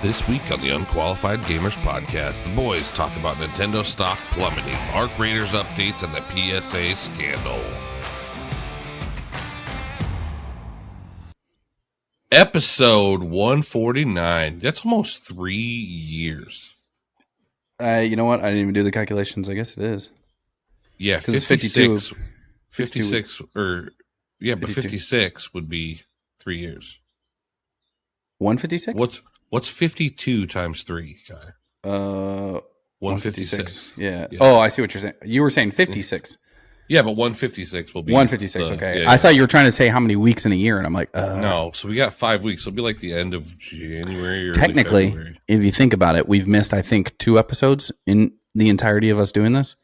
This week on the Unqualified Gamers Podcast, the boys talk about Nintendo stock plummeting, ARC Raiders updates, and the PSA Scandal. Episode 149. That's almost 3 years. You know what? I didn't even do the calculations. I guess it is. Yeah, 56. 56, or yeah, 52. But 56 would be 3 years. 156? What's 52 times 3, Kai? 156. Yeah. Oh, I see what you're saying. You were saying 56. Yeah, but 156 will be 156. Okay. I thought you were trying to say how many weeks in a year, and I'm like, no. So we got 5 weeks. It'll be like the end of January. Or technically, February. If you think about it, we've missed, I think, 2 episodes in the entirety of us doing this.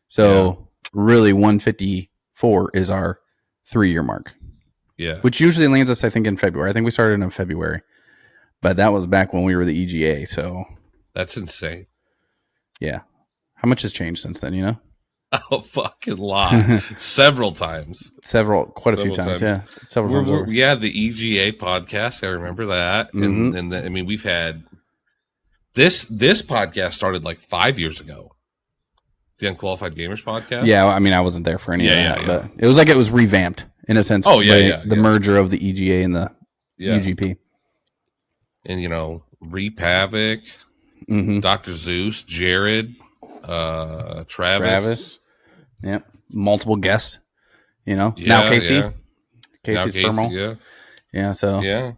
So really, 154 is our 3-year mark. Yeah. Which usually lands us, I think, in February. I think we started in February. But that was back when we were the EGA, so... That's insane. Yeah. How much has changed since then, you know? A fucking lot. Several times. Quite a few times, yeah. Several times. We had the EGA podcast, I remember that. Mm-hmm. And I mean, we've had... This podcast started like 5 years ago. The Unqualified Gamers Podcast? Yeah, I mean, I wasn't there for any of that, but it was like it was revamped, in a sense. The merger of the EGA and the UGP. And, you know, Reap Havoc, Dr. Zeus, Jared, Travis. Yep. Multiple guests, you know. Now Casey. Yeah. Casey's Permal. Yeah, so. Yeah.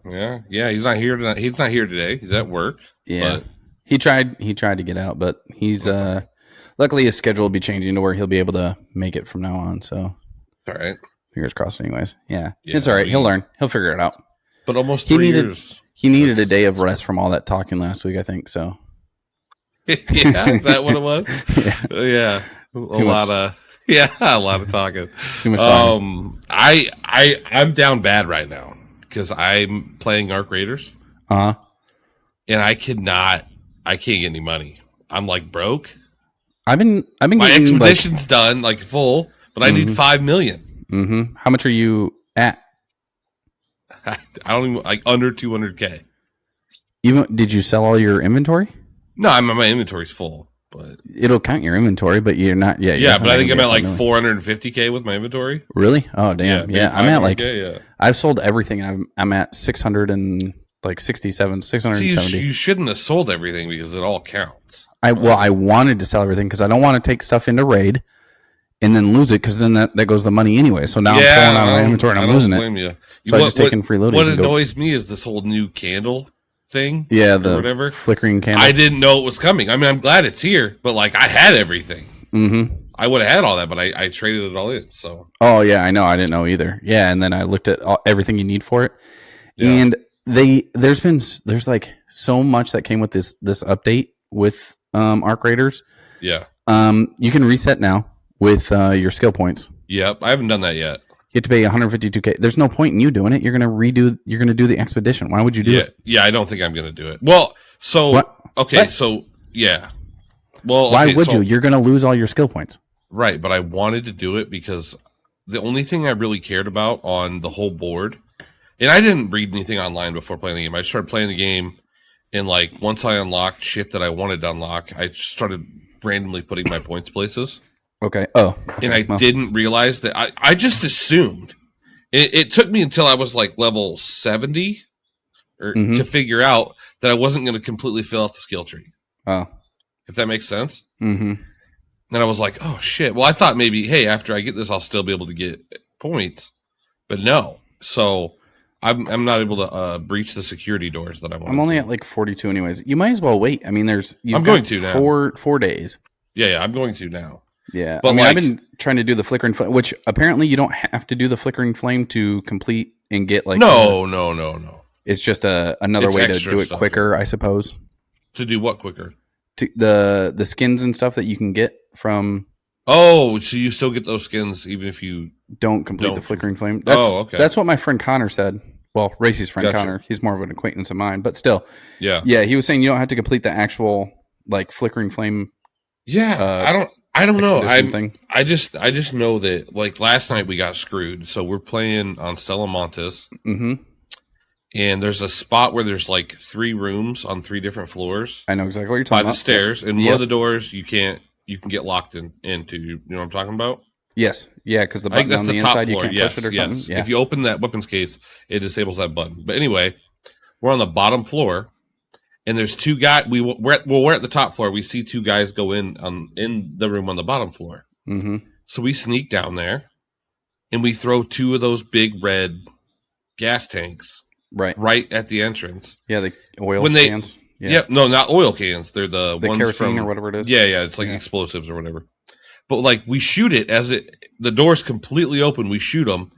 He's not here tonight. He's not here today. He's at work. Yeah. But he tried to get out, but he's luckily his schedule will be changing to where he'll be able to make it from now on, so. All right. Fingers crossed anyways. Yeah. It's all right. He'll learn. He'll figure it out. But almost 3 years. He needed a day of rest from all that talking last week, I think. So, yeah, is that what it was? Yeah, a lot of talking. Too much talking. I'm down bad right now because I'm playing ARC Raiders. And I can't get any money. I'm like broke. I've been my expedition's done like full, but I need 5 million. Mm-hmm. How much are you at? I don't even like under 200K. Did you sell all your inventory? No, my inventory's full, but it'll count your inventory, but you're not. Yeah, but I think I'm at like 450K with my inventory. Really? Oh, damn. Yeah, I'm at like. Yeah. I've sold everything, and I'm at 667, 670. See, you shouldn't have sold everything because it all counts. I wanted to sell everything because I don't want to take stuff into raid and then lose it, because then that goes the money anyway. So now I'm pulling out my inventory and I'm losing it. So I just taking free loadings. What annoys me is this whole new candle thing. Yeah, the whatever flickering candle. I didn't know it was coming. I mean, I'm glad it's here, but like I had everything. Mm-hmm. I would have had all that, but I traded it all in. So. Oh yeah, I know. I didn't know either. Yeah, and then I looked at everything you need for it, and there's like so much that came with this update with ARC Raiders. Yeah. You can reset now with your skill points. Yep, I haven't done that yet. You have to pay 152K. There's no point in you doing it. You're gonna do the expedition. Why would you do it? Yeah, I don't think I'm gonna do it. Well, so what? Okay, what? So yeah. Well, why would you? You're gonna lose all your skill points. Right, but I wanted to do it because the only thing I really cared about on the whole board, and I didn't read anything online before playing the game. I started playing the game, and like once I unlocked shit that I wanted to unlock, I just started randomly putting my points places. Okay. Oh. Okay. And I didn't realize that. I just assumed. It took me until I was like level 70 to figure out that I wasn't going to completely fill out the skill tree. Oh. If that makes sense. Mm-hmm. Then I was like, oh, shit. Well, I thought maybe, hey, after I get this, I'll still be able to get points. But no. So I'm not able to breach the security doors that I want. I'm only at like 42 anyways. You might as well wait. I mean, I'm going to now. 4 days. Yeah, I'm going to now. Yeah, but I mean, I've been trying to do the flickering flame, which apparently you don't have to do the flickering flame to complete and get like. No. It's just another way to do it quicker, I suppose. To do what quicker? To the skins and stuff that you can get from. Oh, so you still get those skins even if you don't complete the flickering flame. Okay. That's what my friend Connor said. Well, Racy's friend Connor. He's more of an acquaintance of mine, but still. Yeah. Yeah, he was saying you don't have to complete the actual like flickering flame. Yeah, I don't know. I just know that like last night we got screwed. So we're playing on Stella Montes, and there's a spot where there's like 3 rooms on 3 different floors. I know exactly what you're talking by about. the stairs, and Yep. one of the doors you can get locked into. You know what I'm talking about? Yes. Yeah, because the I think button on that's the the top inside, you floor. can't Yes, push it or yes. something. Yeah. If you open that weapons case, it disables that button. But anyway, we're on the bottom floor, and there's 2 guys. We're at the top floor. We see 2 guys go in the room on the bottom floor. Mm-hmm. So we sneak down there, and we throw 2 of those big red gas tanks right at the entrance. Yeah, the oil cans. Yeah, no, not oil cans. They're the ones kerosene from, or whatever it is. Yeah, it's like explosives or whatever. But like we shoot it the door's completely open. We shoot them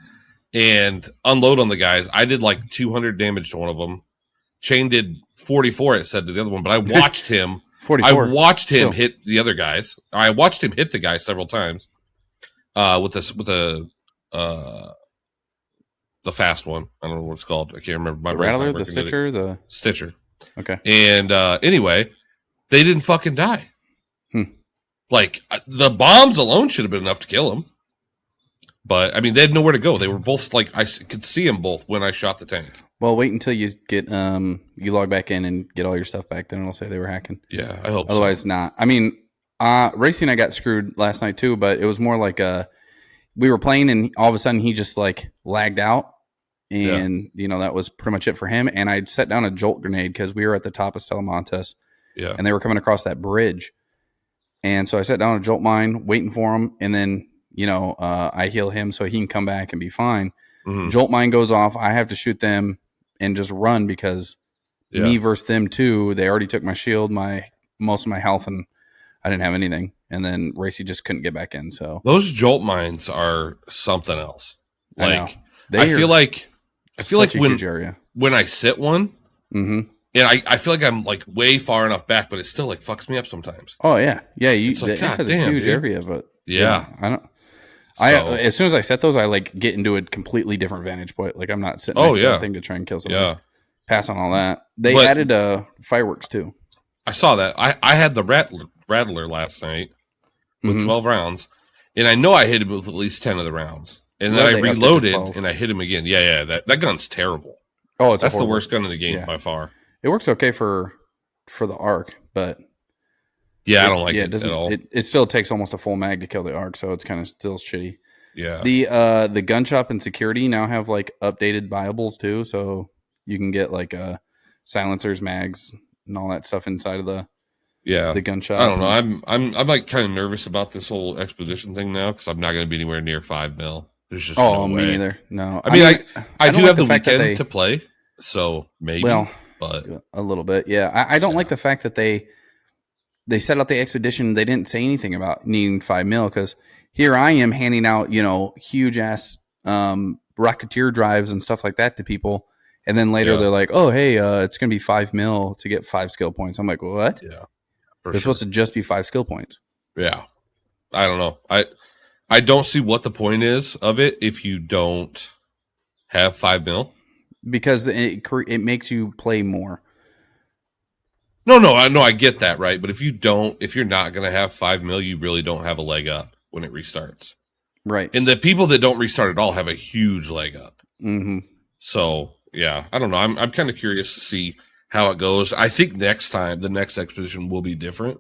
and unload on the guys. I did like 200 damage to one of them. Chain did 44. It said to the other one, but I watched him. 44. I watched him hit the other guys. I watched him hit the guy several times. With the fast one. I don't know what it's called. I can't remember. The Rattler, the Stitcher, the Stitcher. Okay. And anyway, they didn't fucking die. Like, the bombs alone should have been enough to kill them. But, I mean, they had nowhere to go. They were both, like, I could see them both when I shot the tank. Well, wait until you get, you log back in and get all your stuff back. Then it'll say they were hacking. Yeah, I hope Otherwise, not. I mean, Racing, I got screwed last night, too. But it was more like, we were playing, and all of a sudden, he just, like, lagged out. And, you know, that was pretty much it for him. And I'd set down a jolt grenade because we were at the top of Stella Montes. Yeah. And they were coming across that bridge. And so I set down a jolt mine, waiting for him. And then, you know, I heal him so he can come back and be fine. Mm-hmm. Jolt mine goes off. I have to shoot them and just run because me versus them too. They already took my shield, most of my health, and I didn't have anything. And then Racy just couldn't get back in. So those jolt mines are something else. Like, I feel like when I sit one, and I feel like I'm like way far enough back, but it still like fucks me up sometimes. Oh yeah, yeah. It's like, God has damn, a huge dude. area, but I don't. As soon as I set those, I like get into a completely different vantage point. Like I'm not sitting next to that thing to try and kill somebody. Yeah, pass on all that. They added fireworks too. I saw that. I had the Rattler last night with 12 rounds, and I know I hit him with at least 10 of the rounds. And then I reloaded and I hit him again. Yeah. That gun's terrible. Oh, that's the worst gun in the game by far. It works okay for the ARC, but I don't like it at all. It still takes almost a full mag to kill the ARC, so it's kind of still shitty. Yeah. The gun shop and security now have like updated buyables too, so you can get like silencers, mags, and all that stuff inside of the gun shop. I don't know. I'm like kind of nervous about this whole expedition thing now because I'm not going to be anywhere near 5 mil. There's just no way. Me neither. No, I mean I do have the weekend to play, so maybe. But a little bit, yeah. I don't like the fact that they set out the expedition. They didn't say anything about needing 5 mil because here I am handing out, you know, huge ass Rocketeer drives and stuff like that to people, and then later they're like, "Oh, hey, it's going to be 5 mil to get 5 skill points." I'm like, "What?" Yeah, it's supposed to just be 5 skill points. Yeah, I don't know. I don't see what the point is of it if you don't have 5 mil. Because it makes you play more. No, I get that, right? But if you're not going to have 5 mil, you really don't have a leg up when it restarts. Right. And the people that don't restart at all have a huge leg up. Mm-hmm. So, yeah, I don't know. I'm kind of curious to see how it goes. I think next time, the next expedition will be different,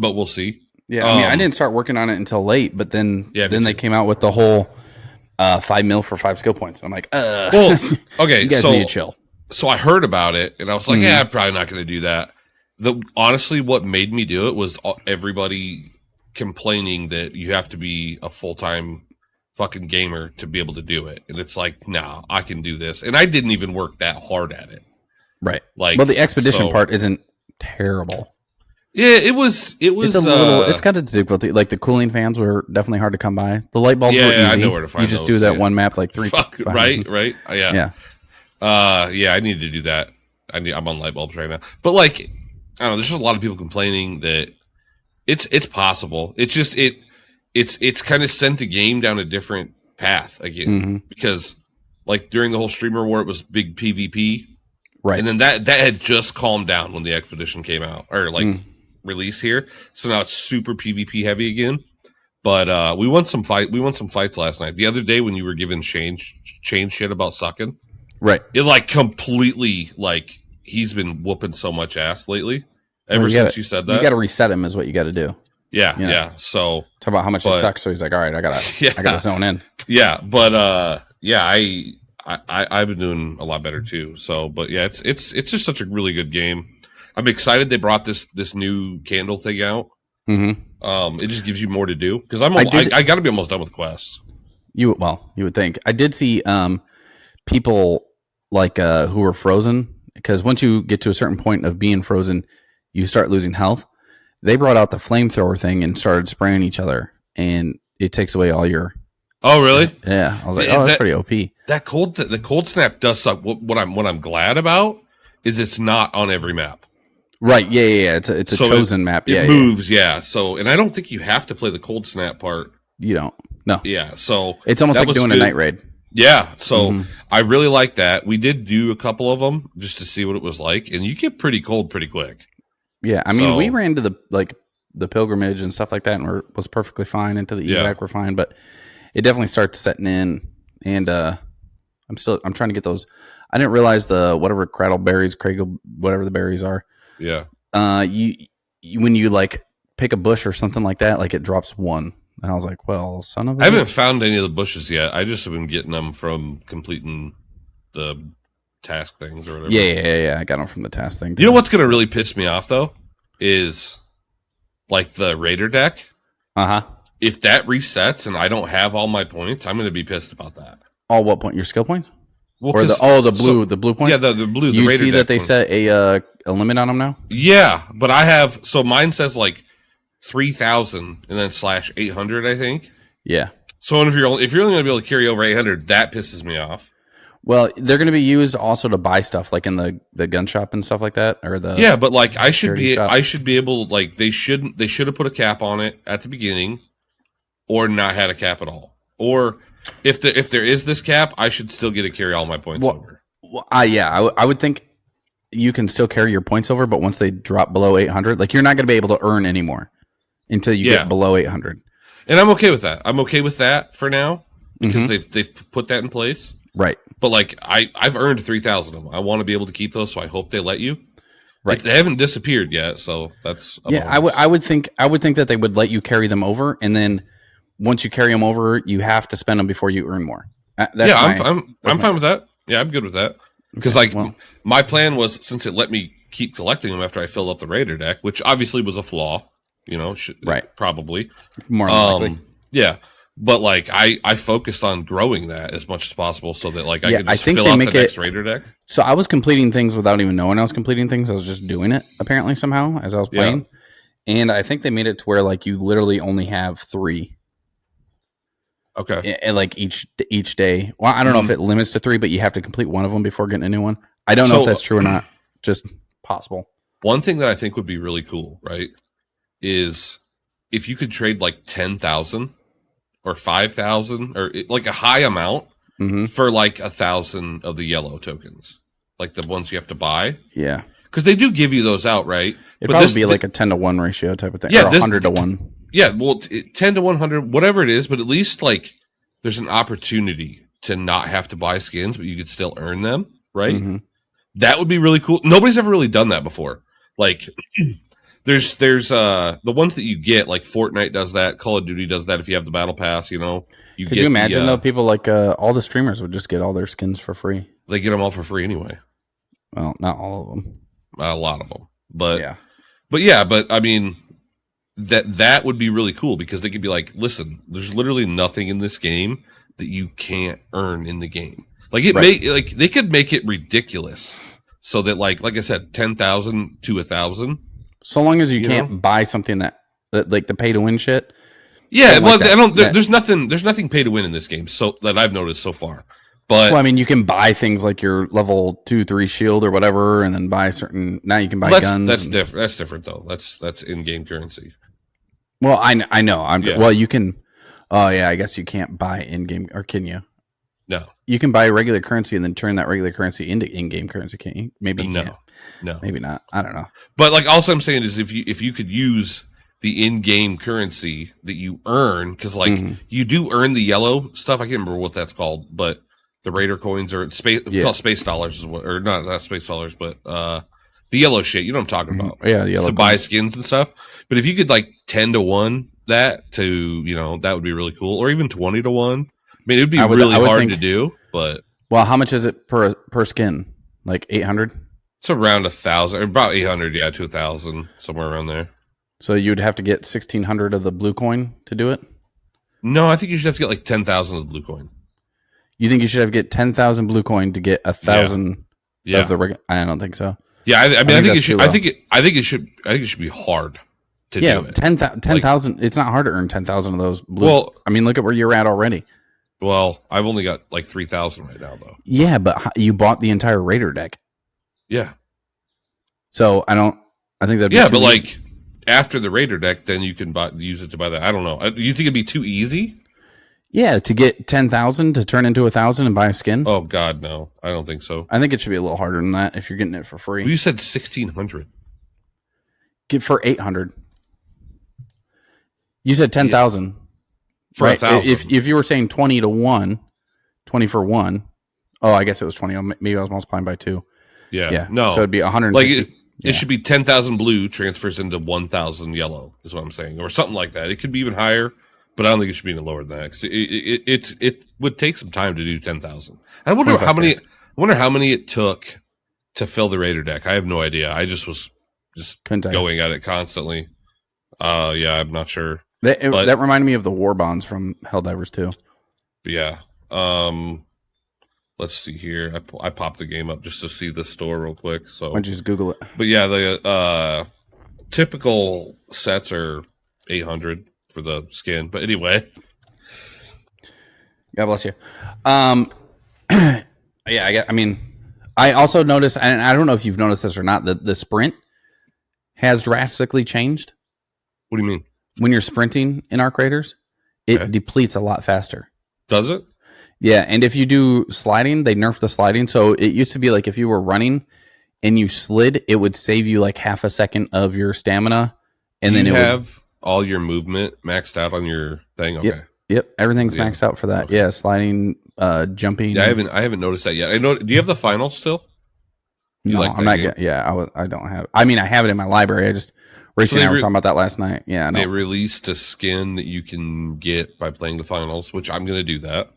but we'll see. Yeah, I mean, I didn't start working on it until late, but then they came out with the whole 5 mil for 5 skill points. And I'm like, well, okay, you guys need to chill. So I heard about it, and I was like, I'm probably not going to do that. Honestly, what made me do it was everybody complaining that you have to be a full-time fucking gamer to be able to do it. And it's like, nah, I can do this. And I didn't even work that hard at it. Right. Like, well, the expedition part isn't terrible. Yeah, it was. It's a little. It's got its difficulty. Like the cooling fans were definitely hard to come by. The light bulbs were easy. I know where to find. You just do that one map like 3 times. Right. Yeah. I need to do that. I'm on light bulbs right now. But like, I don't know. There's just a lot of people complaining that it's possible. It's just it's kind of sent the game down a different path again because like during the whole streamer war, it was big PvP, right? And then that had just calmed down when the expedition came out or like. Release here, so now it's super PvP heavy again. But we won some fights last night. The other day when you were giving Shane shit about sucking, Right. It like completely like he's been whooping so much ass lately. Ever since you said that, you got to reset him is what you got to do. Yeah, you know? yeah. So talk about how much it sucks. So he's like, all right, I gotta zone in. Yeah, but yeah, I've been doing a lot better too. So, but yeah, it's just such a really good game. I'm excited they brought this new candle thing out. Mm-hmm. It just gives you more to do because I got to be almost done with quests. You would think. I did see people like who were frozen, because once you get to a certain point of being frozen, you start losing health. They brought out the flamethrower thing and started spraying each other, and it takes away all your. Oh, really? Yeah, I was like, that's pretty OP. The cold snap does suck. What I'm glad about is it's not on every map. Right? Yeah. It's a chosen map. It moves. Yeah. So, and I don't think you have to play the cold snap part. You don't. No. Yeah. So it's almost like doing a night raid. Yeah. So I really like that. We did do a couple of them just to see what it was like, and you get pretty cold pretty quick. Yeah. I mean, we ran to the pilgrimage and stuff like that, and was perfectly fine. Into the evac, we're fine, but it definitely starts setting in. And I'm trying to get those. I didn't realize the whatever craddleberries, whatever the berries are. Yeah. You when you like pick a bush or something like that, like it drops one. And I was like, well, son of a... I haven't found any of the bushes yet. I just have been getting them from completing the task things or whatever. Yeah. I got them from the task thing. You know what's going to really piss me off, though? Is like the Raider deck. Uh-huh. If that resets and I don't have all my points, I'm going to be pissed about that. All what point? Your skill points? Well, or the blue points? Yeah, the blue. The you Raider see deck that they ones. set a limit on them now? Yeah, but I have... So mine says like 3,000 and then /800, I think. Yeah. So if you're only going to be able to carry over 800, that pisses me off. Well, they're going to be used also to buy stuff like in the gun shop and stuff like that, or the but like I should be shop. Able, like they should have put a cap on it at the beginning, or not had a cap at all. Or if there is this cap, I should still get to carry all my points over. Well, I would think you can still carry your points over, but once they drop below 800, like you're not going to be able to earn anymore until you get below 800. And I'm okay with that. I'm okay with that for now because they've put that in place. Right. But like I've earned 3,000 of them. I want to be able to keep those, so I hope they let you. Right. They haven't disappeared yet, so that's I would think that they would let you carry them over, and then once you carry them over, you have to spend them before you earn more. I'm fine with that. Yeah, I'm good with that. Because my plan was, since it let me keep collecting them after I filled up the Raider deck, which obviously was a flaw, right? Probably more likely. Yeah, but like I focused on growing that as much as possible so that like I could just fill up the next Raider deck. So I was completing things without even knowing I was completing things. I was just doing it apparently somehow as I was playing, and I think they made it to where like you literally only have 3. Okay. And like each day. Well, I don't know if it limits to 3, but you have to complete one of them before getting a new one. I don't know if that's true or not. Just possible. One thing that I think would be really cool, right, is if you could trade like 10,000 or 5,000 or like a high amount for like 1,000 of the yellow tokens, like the ones you have to buy. Yeah. Because they do give you those out, right? It'd probably be like a 10-to-1 ratio type of thing. Yeah, or 100-to-1. Yeah, well, 10 to 100, whatever it is, but at least like there's an opportunity to not have to buy skins, but you could still earn them, right? That would be really cool. Nobody's ever really done that before. Like there's the ones that you get, like Fortnite does that, Call of Duty does that if you have the battle pass, Could you imagine though, people like all the streamers would just get all their skins for free? They get them all for free anyway. Well, not all of them. A lot of them. But I mean, that would be really cool because they could be like, listen, there's literally nothing in this game that you can't earn in the game. Like they could make it ridiculous so that like I said, 10,000 to 1,000. So long as you can't buy something that like the pay to win shit. Yeah, well, there's nothing pay to win in this game, so that I've noticed so far. But I mean, you can buy things like your level 2-3 shield or whatever, and then buy certain. Now you can buy guns. That's different. That's different though. That's in-game currency. Well, I know. Well, you can. Oh yeah, I guess you can't buy in-game, or can you? No. You can buy regular currency and then turn that regular currency into in-game currency, can't you? Maybe you can't. No, maybe not. I don't know. But like, all I'm saying is, if you could use the in-game currency that you earn, because like you do earn the yellow stuff. I can't remember what that's called, but The Raider coins are space. Yeah. Called space dollars is what, or not space dollars, but the yellow shit. You know what I'm talking about? Yeah, the yellow to buy skins and stuff. But if you could like 10-1 that to that would be really cool, or even 20-1. I mean, it would be really hard to do, but well, how much is it per skin? Like 800? It's around 1,000, about 800, yeah, to 1,000, somewhere around there. So you'd have to get 1,600 of the blue coin to do it? No, I think you should have to get like 10,000 of the blue coin. You think you should have to get 10,000 blue coin to get 1,000 yeah. of the regular? I don't think so. Yeah, I think it should. I think it should be hard to do it. 10,000. It's not hard to earn 10,000 of those blue. Well, I mean, look at where you're at already. Well, I've only got like 3,000 right now, though. Yeah, but you bought the entire Raider deck. Yeah. So I think that'd be but like after the Raider deck, then you can use it to buy that. I don't know. You think it'd be too easy? Yeah, to get 10,000 to turn into 1,000 and buy a skin. Oh God, no! I don't think so. I think it should be a little harder than that if you're getting it for free. Well, you said 1,600. Get for 800. You said 10,000 for 1,000. If you were saying 20-1, 20 for 1. Oh, I guess it was 20. Maybe I was multiplying by 2. Yeah. No. So it'd be 100. Like it should be 10,000 blue transfers into 1,000 yellow. Is what I'm saying, or something like that. It could be even higher. But I don't think it should be any lower than that because it would take some time to do 10,000. I wonder how many. I wonder how many it took to fill the Raider deck. I have no idea. I just was going at it constantly. Yeah, I'm not sure. That reminded me of the war bonds from Helldivers too. Yeah. Let's see here. I popped the game up just to see the store real quick. So why don't you just Google it? But yeah, the typical sets are 800. For the skin, but anyway, God bless you. I mean, I also noticed, and I don't know if you've noticed this or not, that the sprint has drastically changed. What do you mean? When you're sprinting in Arc Raiders, it depletes a lot faster. Does it? Yeah, and if you do sliding, they nerfed the sliding. So it used to be like if you were running and you slid, it would save you like half a second of your stamina, and then it would all your movement maxed out on your thing. Okay. Yep. Everything's maxed out for that. Okay. Yeah. Sliding, jumping. Yeah. I haven't noticed that yet. I know. Do you have the finals still? No, I'm not. I don't have. I mean, I have it in my library. I just Racing and I were talking about that last night. Yeah. They released a skin that you can get by playing the finals, which I'm going to do that.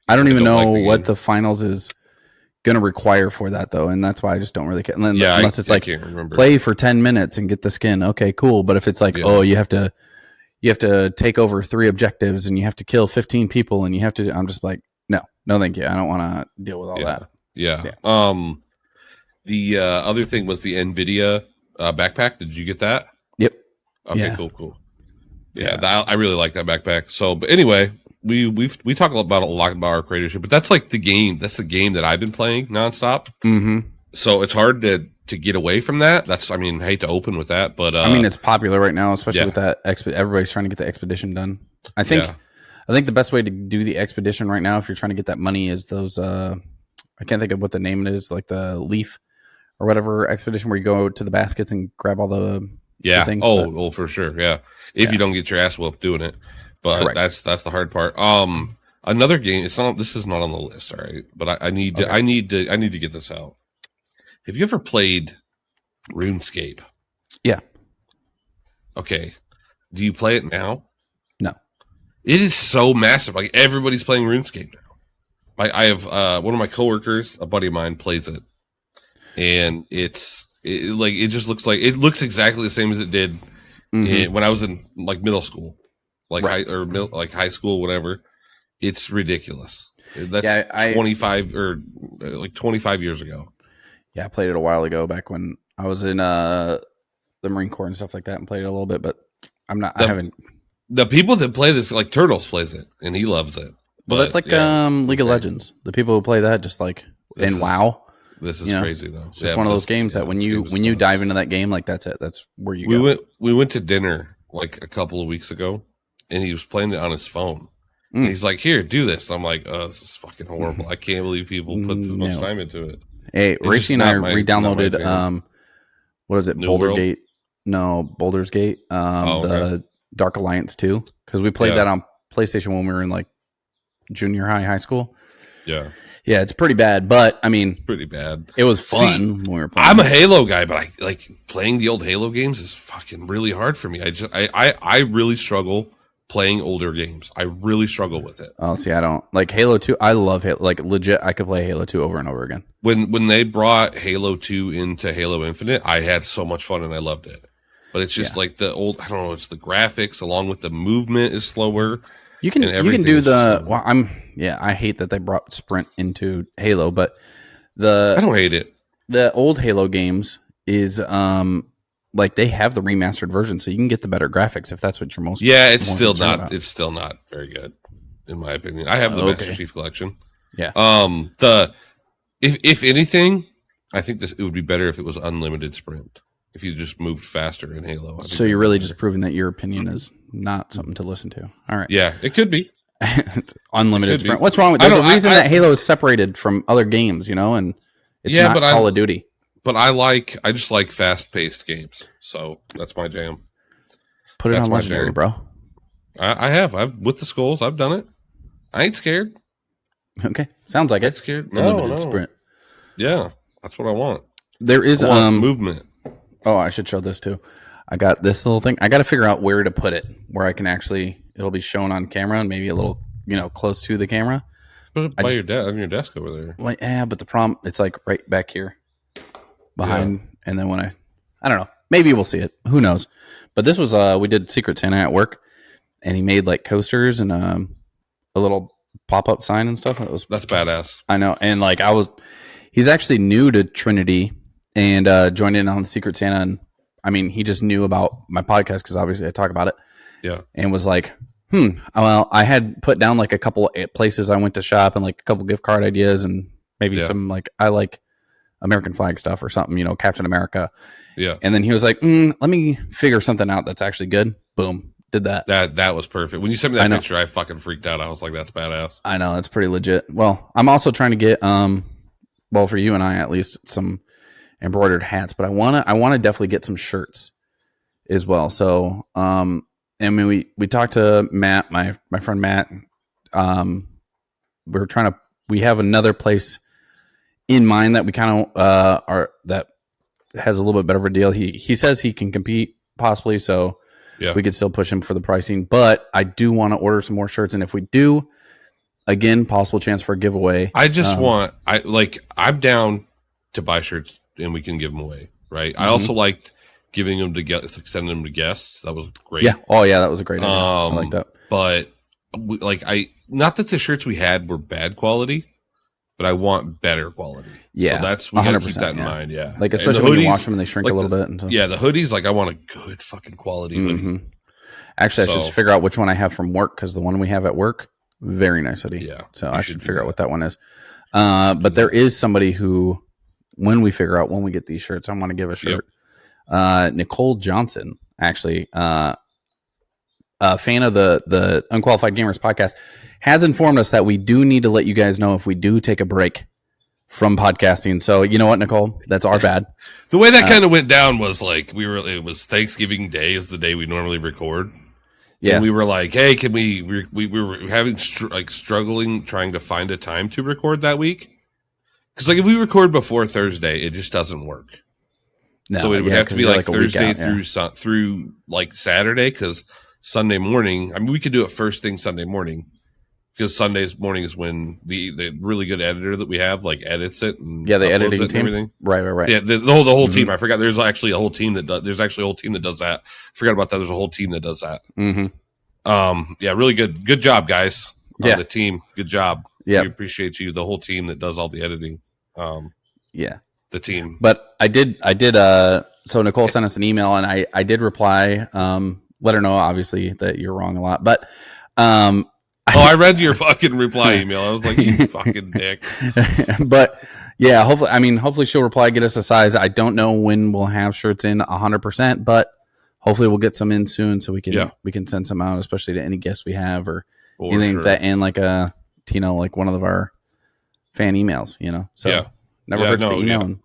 I don't even know what the finals is going to require for that though, and that's why I just don't really care. Unless it's like play for 10 minutes and get the skin. Okay, cool. But if it's like, oh, you have to take over 3 objectives and you have to kill 15 people and you have to, I'm just like, no, thank you. I don't want to deal with all that. Yeah. The other thing was the NVIDIA backpack. Did you get that? Yep. Okay. Cool. Yeah, I really like that backpack. So, but anyway. We talk about a lot about our creatorship, but that's like the game. That's the game that I've been playing nonstop. Mm-hmm. So it's hard to get away from that. I hate to open with that, but I mean, it's popular right now, especially with that. Everybody's trying to get the expedition done. I think the best way to do the expedition right now, if you're trying to get that money, is those. I can't think of what the name is, like the Leaf or whatever expedition where you go to the baskets and grab all the things. Oh, for sure. Yeah. If you don't get your ass whooped doing it. But that's the hard part. Another game. This is not on the list, all right. But I need to get this out. Have you ever played RuneScape? Yeah. Okay. Do you play it now? No. It is so massive. Like everybody's playing RuneScape now. I have one of my coworkers, a buddy of mine, plays it, and it just looks exactly the same as it did when I was in like middle school. High school, whatever. It's ridiculous. That's 25 or like 25 years ago. Yeah, I played it a while ago, back when I was in the Marine Corps and stuff like that, and played it a little bit. But I haven't. The people that play this, like Turtles, plays it and he loves it. Well, that's like League of Legends. The people who play that just like WoW. This is crazy though. It's just one of those games that when you dive into that game, like that's it. That's where you go. We went to dinner like a couple of weeks ago. And he was playing it on his phone. And he's like, here, do this. I'm like, oh, this is fucking horrible. I can't believe people put this much time into it. Hey, Racing and I re-downloaded, what is it, Boulder's Gate? No, Boulder's Gate, the Dark Alliance 2. Because we played that on PlayStation when we were in like junior high school. Yeah. Yeah, it's pretty bad, but I mean, Pretty bad. it was fun when we were playing. I'm a Halo guy, but I like playing the old Halo games is fucking really hard for me. I really struggle playing older games. I really struggle with it. Oh, see, I don't like Halo 2. I love Halo. Like legit, I could play Halo 2 over and over again. When they brought Halo 2 into Halo Infinite, I had so much fun and I loved it. But it's just like the old, I don't know, it's the graphics along with the movement is slower. You can do the well, I hate that they brought sprint into Halo, but I don't hate it. The old Halo games is like they have the remastered version, so you can get the better graphics if that's what you're most. Yeah, it's still not. About. It's still not very good, in my opinion. I have the Master Chief Collection. Yeah. If anything, I think it would be better if it was unlimited sprint. If you just moved faster in Halo. So you're really just proving that your opinion is not something to listen to. All right. Yeah, it could be. Unlimited sprint. What's wrong with there's a reason that Halo is separated from other games, and it's not Call of Duty. But I just like fast-paced games. So that's my jam. Put it on Legendary, bro. I have. With the skulls, I've done it. I ain't scared. Okay. Sounds like it. Scared. Unlimited sprint. Yeah, that's what I want. There is movement. Oh, I should show this too. I got this little thing. I got to figure out where to put it, where I can actually, it'll be shown on camera and maybe a little, close to the camera. Put it on your desk over there. Like, yeah, but the problem, it's like right back here behind. Yeah. And then when I don't know, maybe we'll see it. Who knows? But this was, we did Secret Santa at work and he made like coasters and a little pop-up sign and stuff. That's badass. I know. And like he's actually new to Trinity and joined in on the Secret Santa. And I mean, he just knew about my podcast because obviously I talk about it. Yeah. And was like, well, I had put down like a couple places I went to shop and like a couple gift card ideas and maybe some like, I like American flag stuff or something, Captain America. Yeah. And then he was like, let me figure something out that's actually good. Boom. Did that. That was perfect. When you sent me that picture, I fucking freaked out. I was like, that's badass. I know. That's pretty legit. Well, I'm also trying to get, well, for you and I at least, some embroidered hats, but I want to definitely get some shirts as well. So, I mean, we talked to Matt, my friend Matt. We have another place in mind that we kind of that has a little bit better of a deal. He says he can compete possibly, so we could still push him for the pricing. But I do want to order some more shirts, and if we do, again, possible chance for a giveaway. I just I'm down to buy shirts and we can give them away, right? Mm-hmm. I also liked giving them to sending them to guests. That was great. Yeah. Oh yeah, that was a great idea. I like that. But not that the shirts we had were bad quality, but I want better quality. Yeah. So that's, we gotta keep that in mind. Yeah. Like, especially when you wash them and they shrink a little bit. And so. Yeah. The hoodies, like I want a good fucking quality hoodie. Actually, I should figure out which one I have from work. Cause the one we have at work, very nice hoodie. Yeah. So I should figure out what that one is. But there is somebody who, when we figure out when we get these shirts, I want to give a shirt. Nicole Johnson, actually, a fan of the Unqualified Gamers podcast, has informed us that we do need to let you guys know if we do take a break from podcasting. So you know what, Nicole, that's our bad. The way that kind of went down was like it was Thanksgiving Day is the day we normally record. Yeah, and we were like, hey, can we were having struggling trying to find a time to record that week. Because like if we record before Thursday, it just doesn't work. No, so it would have to be like Thursday through like Saturday. Because Sunday morning, I mean, we could do it first thing Sunday morning. Because Sunday's morning is when the really good editor that we have like edits it. And the editing team. Everything. Right. Yeah, the whole team. I forgot. There's actually a whole team that does. There's actually a whole team that does that. Forgot about that. There's a whole team that does that. Yeah, really good. Good job, guys. The team. Good job. Yeah, we appreciate you. The whole team that does all the editing. The team. But I did so Nicole sent us an email and I did reply, let her know obviously that you're wrong a lot, but I read your fucking reply email. I was like, you fucking dick. But yeah, hopefully she'll reply, get us a size. I don't know when we'll have shirts in 100%, but hopefully we'll get some in soon so we can send some out, especially to any guests we have or anything like that, and like like one of our fan emails, So never hurts to email and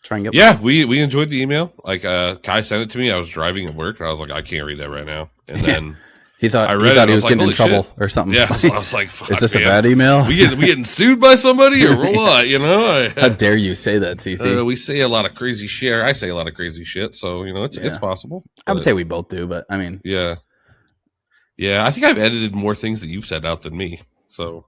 try and get. Yeah, we enjoyed the email. Like Kai sent it to me. I was driving at work and I was like, I can't read that right now. And then He thought I he, read thought it, he was getting in "Holy trouble shit." or something. Yeah, so I was like, "Fuck, is this man. a bad email? We getting sued by somebody or what?" You know? How dare you say that, CC? We say a lot of crazy shit. I say a lot of crazy shit, so it's possible. I would say we both do, but I mean, yeah. I think I've edited more things that you've said out than me. So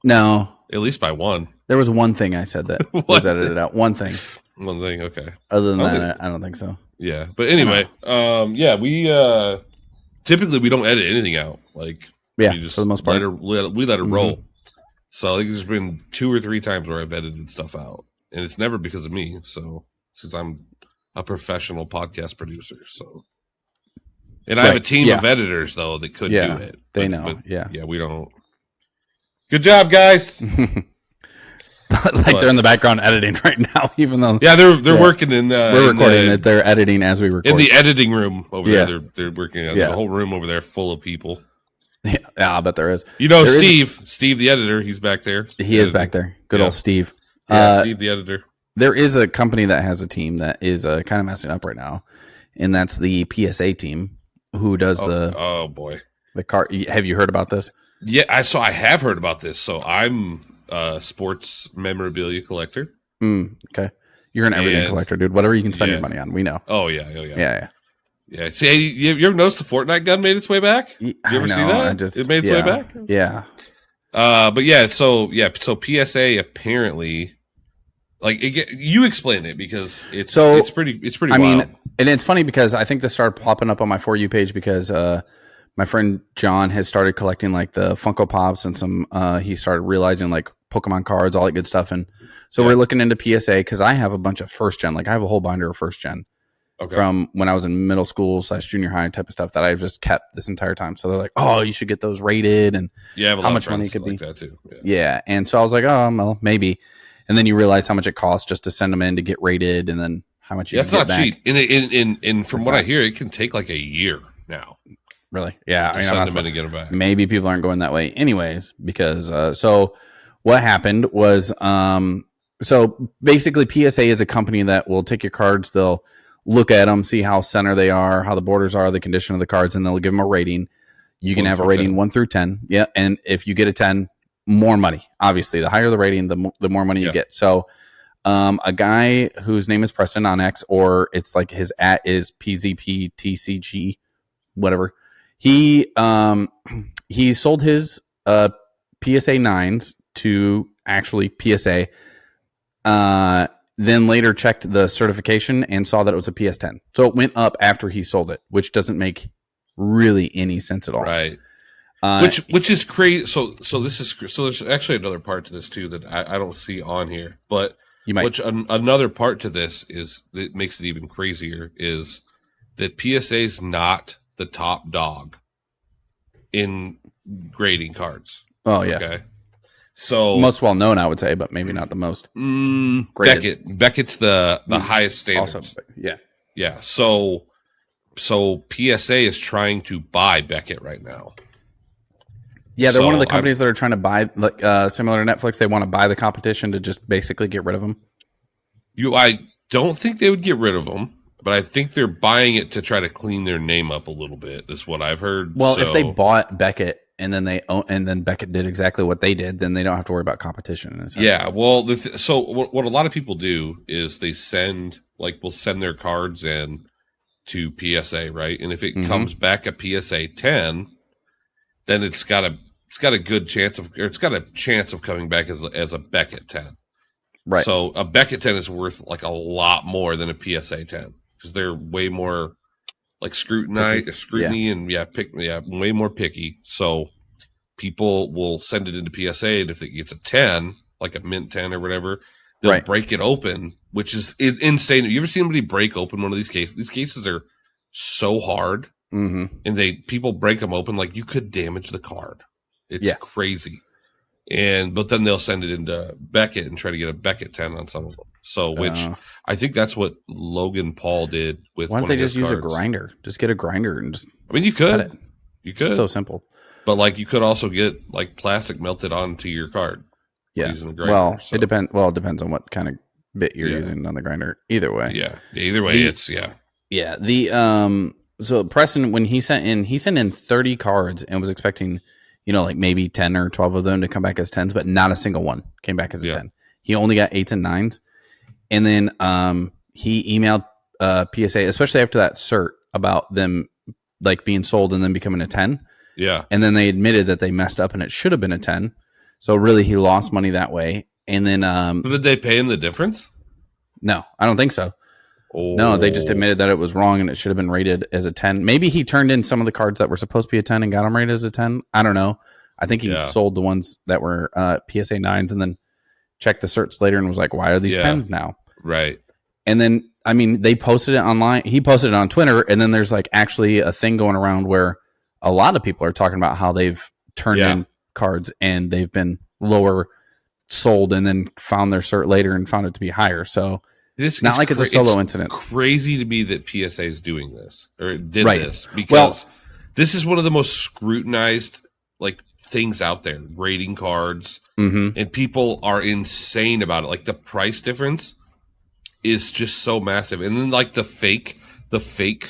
no, at least by one. There was one thing I said that was edited out. One thing. One thing. Okay. Other than that, I don't think so. Yeah, but anyway, we typically we don't edit anything out. Like, we just for the most part, we let it roll. So I think there's been 2 or 3 times where I've edited stuff out, and it's never because of me. So since I'm a professional podcast producer, so and I have a team of editors though that could do it. They know. But, we don't. Good job, guys. They're in the background editing right now, even though they're working in the we're recording it. They're editing as we record in the editing room over there. They're working on the whole room over there full of people. Yeah, I bet there is. Steve the editor, he's back there. He is back there. Good old Steve. Steve the editor. There is a company that has a team that is kind of messing up right now, and that's the PSA team who does oh boy, the car. Have you heard about this? Yeah, I have heard about this. So I'm a sports memorabilia collector. Okay, you're an everything collector, dude. Whatever you can spend your money on, we know. Oh yeah. See, you ever noticed the Fortnite gun made its way back? You ever see that? It made its way back. Yeah. So PSA apparently, like, you explain it because it's pretty. I mean, and it's funny because I think this started popping up on my For You page because my friend John has started collecting like the Funko Pops and some. He started realizing like Pokemon cards, all that good stuff, and so we're looking into PSA because I have a bunch of first gen. Like I have a whole binder of first gen. Okay. From when I was in middle school / junior high type of stuff that I've just kept this entire time. So they're like, "Oh, you should get those rated," and how much money it could be. That too. Yeah, and so I was like, "Oh, well, maybe." And then you realize how much it costs just to send them in to get rated, and then how much you get back. That's not cheap. And from what I hear, it can take like a year now. Really? Yeah. I mean, send them in and get them back. Maybe people aren't going that way, anyways. Because so what happened was, so basically, PSA is a company that will take your cards. They'll look at them, see how center they are, how the borders are, the condition of the cards, and they'll give them a rating. You can have a rating 1 through 10. Yeah. And if you get a 10, more money. Obviously, the higher the rating, the more money you get. So a guy whose name is Preston on X, or it's like his @ is PZPTCG, whatever. He sold his PSA 9s to actually PSA. Then later checked the certification and saw that it was a PS10. So it went up after he sold it, which doesn't make really any sense at all. Right. Which is crazy. So there's actually another part to this too that I don't see on here, but another part to this is that makes it even crazier is that PSA is not the top dog in grading cards. Oh yeah. Okay. So most well known, I would say, but maybe not the most. Beckett's the highest standard. Also, yeah. So PSA is trying to buy Beckett right now. Yeah, they're one of the companies that are trying to buy, like similar to Netflix. They want to buy the competition to just basically get rid of them. I don't think they would get rid of them, but I think they're buying it to try to clean their name up a little bit. Is what I've heard. Well, if they bought Beckett and then Beckett did exactly what they did, then they don't have to worry about competition. Yeah. Well, so what a lot of people do is they will send their cards in to PSA, right? And if it comes back a PSA 10, then it's got a good chance of coming back as a Beckett 10. Right. So a Beckett 10 is worth like a lot more than a PSA 10 because they're way more like scrutiny and way more picky. So people will send it into PSA, and if it gets a 10, like a mint 10 or whatever, they'll break it open, which is insane. You ever seen anybody break open one of these cases? These cases are so hard, and people break them open like you could damage the card. It's crazy. But then they'll send it into Beckett and try to get a Beckett 10 on some of them. So, which I think that's what Logan Paul did with. Why don't they just use a grinder? Just get a grinder and just. I mean, you could. It's so simple. But like, you could also get like plastic melted onto your card. Yeah. Using a grinder, well, it depends. Well, it depends on what kind of bit you're using on the grinder. Either way. Yeah. Either way, it's. Yeah. The So Preston, when he sent in 30 cards and was expecting, like maybe 10 or 12 of them to come back as 10s, but not a single one came back as a 10. He only got 8s and 9s. And then he emailed PSA, especially after that cert about them like being sold and then becoming a 10. Yeah. And then they admitted that they messed up and it should have been a 10. So really he lost money that way. And then did they pay him the difference? No, I don't think so. Oh. No, they just admitted that it was wrong and it should have been rated as a 10. Maybe he turned in some of the cards that were supposed to be a 10 and got them rated as a 10. I don't know. I think he sold the ones that were PSA 9s and then checked the certs later and was like, why are these 10s now? Right. And then, I mean, they posted it online. He posted it on Twitter. And then there's like actually a thing going around where a lot of people are talking about how they've turned in cards and they've been lower sold and then found their cert later and found it to be higher. So it's not like it's a solo incident. Crazy to me that PSA is doing this or did this because this is one of the most scrutinized like things out there, grading cards, and people are insane about it. Like the price difference is just so massive, and then like the fake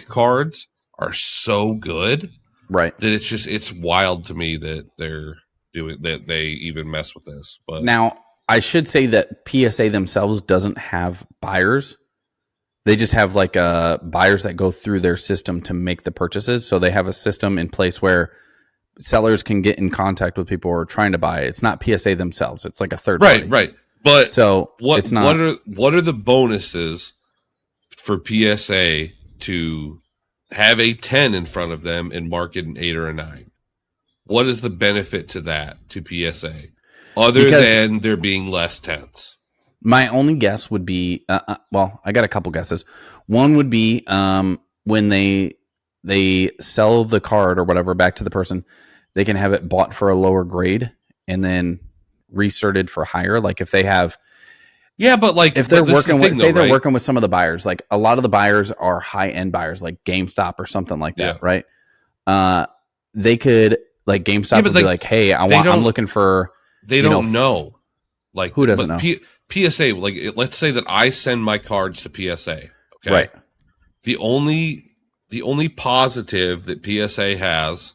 cards are so good, right? That it's wild to me that they're doing that. They even mess with this. But now I should say that PSA themselves doesn't have buyers. They just have like buyers that go through their system to make the purchases. So they have a system in place where sellers can get in contact with people who are trying to buy it. It's not PSA themselves. It's like a third party. Right. But so what are the bonuses for PSA to have a 10 in front of them and mark it an 8 or a 9? What is the benefit to that to PSA other than there being less 10s? My only guess would be, well, I got a couple guesses. One would be when they sell the card or whatever back to the person, they can have it bought for a lower grade and then recerted for higher. Like if they have, but like if they're working with, say they're working with some of the buyers, like a lot of the buyers are high end buyers, like GameStop or something like that, right? They could like GameStop would be like, hey, I'm looking for. They don't know. Like who doesn't know? PSA, like let's say that I send my cards to PSA. Okay, right. The only positive that PSA has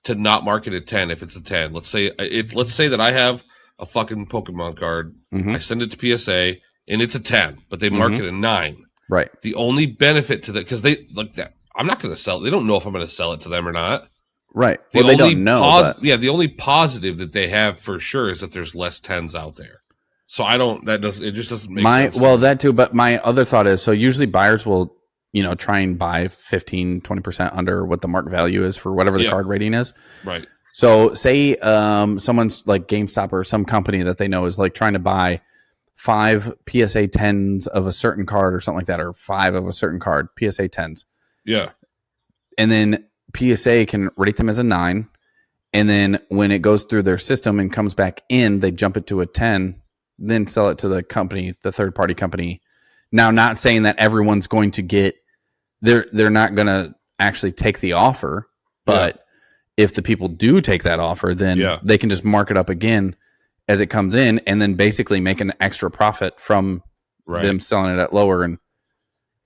to not mark it a 10 if it's a 10. Let's say that I have a fucking Pokemon card. I send it to PSA and it's a 10, but they mark it a 9. Right. The only benefit to that, because they like that, I'm not going to sell it. They don't know if I'm going to sell it to them or not. Right. Well, they don't know. The only positive that they have for sure is that there's less 10s out there. So it just doesn't make sense. Well, that too. But my other thought is, so usually buyers will, try and buy 15, 20% under what the market value is for whatever the card rating is. Right. So say someone's like GameStop or some company that they know is like trying to buy 5 PSA 10s of a certain card or something like that, or 5 of a certain card, PSA 10s. Yeah. And then PSA can rate them as a 9. And then when it goes through their system and comes back in, they jump it to a 10, then sell it to the company, the third party company. Now, not saying that everyone's going to get, they're not going to actually take the offer, but if the people do take that offer, then they can just mark it up again as it comes in and then basically make an extra profit from them selling it at lower and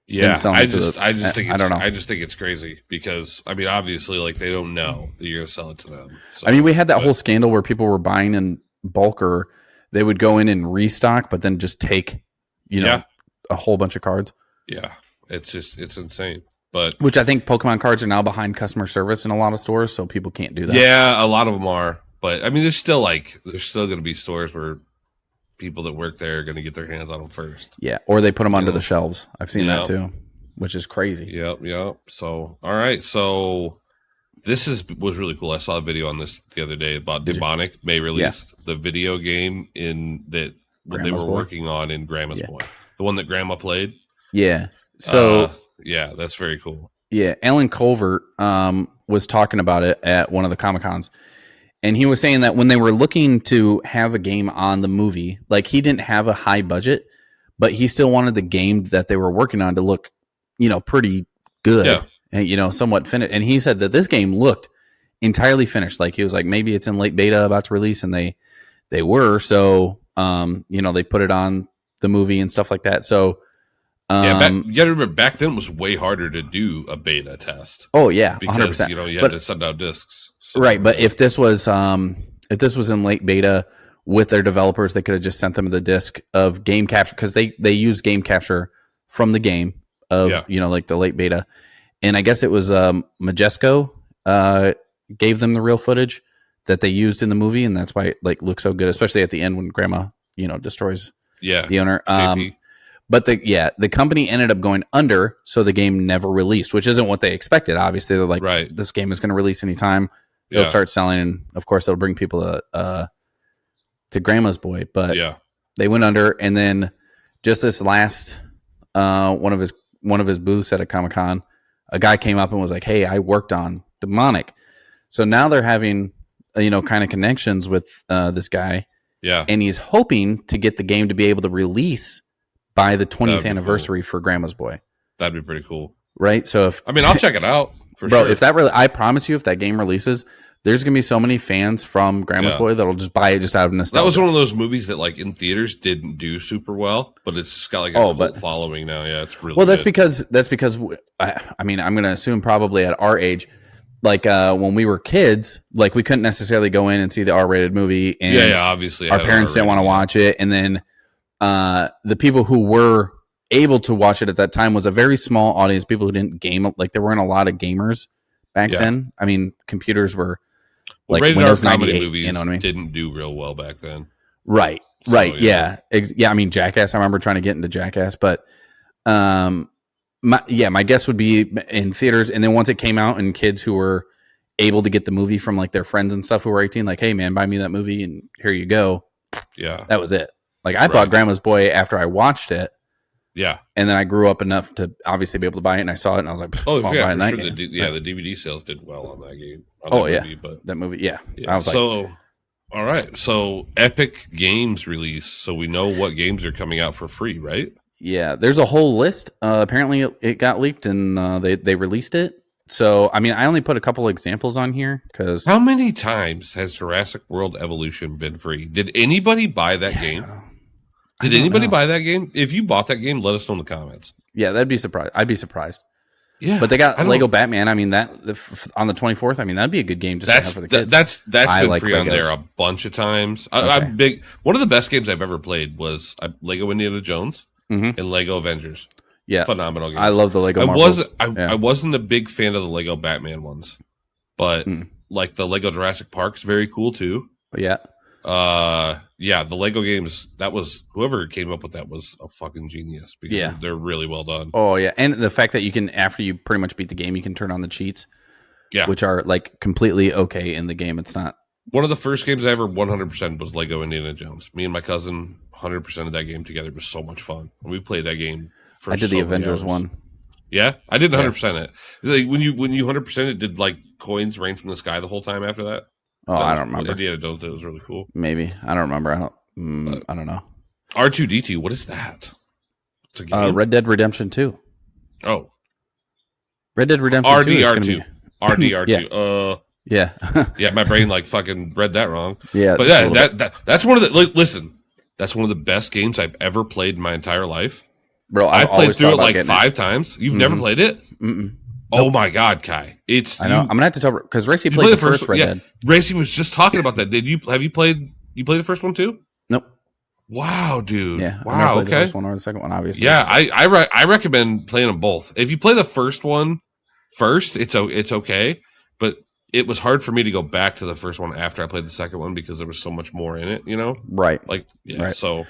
I just think it's crazy because I mean obviously like they don't know that you're gonna sell it to them. So, I mean we had that whole scandal where people were buying in bulk or they would go in and restock but then just take a whole bunch of cards. Yeah. It's insane. But which I think Pokemon cards are now behind customer service in a lot of stores, so people can't do that. Yeah, a lot of them are. But I mean there's still gonna be stores where people that work there are going to get their hands on them first. Yeah, or they put them under the shelves. I've seen that too, which is crazy. Yep. So, all right. So, this was really cool. I saw a video on this the other day about Demonik. May released the video game when they were working on in Grandma's Boy, the one that Grandma played. Yeah. So, that's very cool. Yeah, Alan Colvert was talking about it at one of the Comic-Cons. And he was saying that when they were looking to have a game on the movie, like he didn't have a high budget, but he still wanted the game that they were working on to look, pretty good and, somewhat finished. And he said that this game looked entirely finished. Like he was like, maybe it's in late beta about to release and they were. So, they put it on the movie and stuff like that. So You got to remember, back then it was way harder to do a beta test. Oh yeah, because 100%. you had to send out discs. So, right, but if this was in late beta with their developers, they could have just sent them the disc of game capture, because they use game capture from the game of like the late beta, and I guess it was Majesco gave them the real footage that they used in the movie, and that's why it like looks so good, especially at the end when Grandma destroys the owner. But the company ended up going under, so the game never released, which isn't what they expected. Obviously, they're like, this game is going to release anytime. It'll start selling, and of course, it'll bring people to Grandma's Boy. But they went under, and then just this last one of his booths at a Comic-Con, a guy came up and was like, "Hey, I worked on Demonik." So now they're having kind of connections with this guy, and he's hoping to get the game to be able to release by the 20th anniversary for Grandma's Boy. That'd be pretty cool. Right? So I'll check it out for sure. If that I promise you, if that game releases, there's going to be so many fans from Grandma's Boy that'll just buy it just out of nostalgia. That was one of those movies that like in theaters didn't do super well, but it's just got like a cult following now. Yeah, it's really that's because I'm going to assume probably at our age, like when we were kids, like we couldn't necessarily go in and see the R-rated movie, and obviously our parents didn't want to watch it, and then the people who were able to watch it at that time was a very small audience. People who didn't game, like there weren't a lot of gamers back then. I mean, computers were like Windows 98. Movies, you know what I mean? Didn't do real well back then. Right. Yeah. I mean, Jackass. I remember trying to get into Jackass, but my guess would be in theaters, and then once it came out, and kids who were able to get the movie from like their friends and stuff who were 18, like, hey man, buy me that movie, and here you go. Yeah, that was it. Like I bought Grandma's Boy after I watched it. Yeah. And then I grew up enough to obviously be able to buy it, and I saw it, and I was like, oh, yeah, for sure. The DVD sales did well on that game. That movie, yeah. I was all right. So Epic Games release, so we know what games are coming out for free, right? Yeah, there's a whole list. Apparently it got leaked, and they released it. So, I mean, I only put a couple examples on here because... How many times has Jurassic World Evolution been free? Did anybody buy that game? Did anybody buy that game? If you bought that game, let us know in the comments. Yeah, that'd be surprised. I'd be surprised. Yeah, but they got Lego Batman. I mean, that on the 24th. I mean, that'd be a good game to have for the kids. That's been free on there a bunch of times. I'm big. One of the best games I've ever played was Lego Indiana Jones and Lego Avengers. Yeah, phenomenal game. I love the Lego Marvels. I wasn't a big fan of the Lego Batman ones, but like the Lego Jurassic Park's very cool too. Yeah. The Lego games, that was whoever came up with that was a fucking genius because they're really well done. Oh yeah, and the fact that you can, after you pretty much beat the game, you can turn on the cheats, which are like completely okay in the game. It's not one of the first games I ever 100% was Lego Indiana Jones. Me and my cousin 100% of that game together. It was so much fun. We played that game. I did the Avengers one. Yeah, I did 100% it. Like when you 100% it, did like coins rain from the sky the whole time after that? Oh, I don't remember. Indiana Jones, it was really cool. Maybe. I don't remember. I don't know. R2-D2, what is that? It's a game. Red Dead Redemption 2. Oh. Red Dead Redemption 2 is RDR2. RDR2. Yeah. Yeah, my brain like fucking read that wrong. Yeah. But yeah, that's one of the listen, that's one of the best games I've ever played in my entire life. Bro, I've played through it like 5 times. You've never played it? Mm-mm. Oh my God, Kai! I know. I'm gonna have to tell because Racy played the first Red Dead. Racy was just talking about that. Have you played? You played the first one too? Nope. Wow, dude. Yeah. Wow. Okay. The first one or the second one, obviously. Yeah, I recommend playing them both. If you play the first one first, it's okay. But it was hard for me to go back to the first one after I played the second one because there was so much more in it. You know? Right. Like Right. So.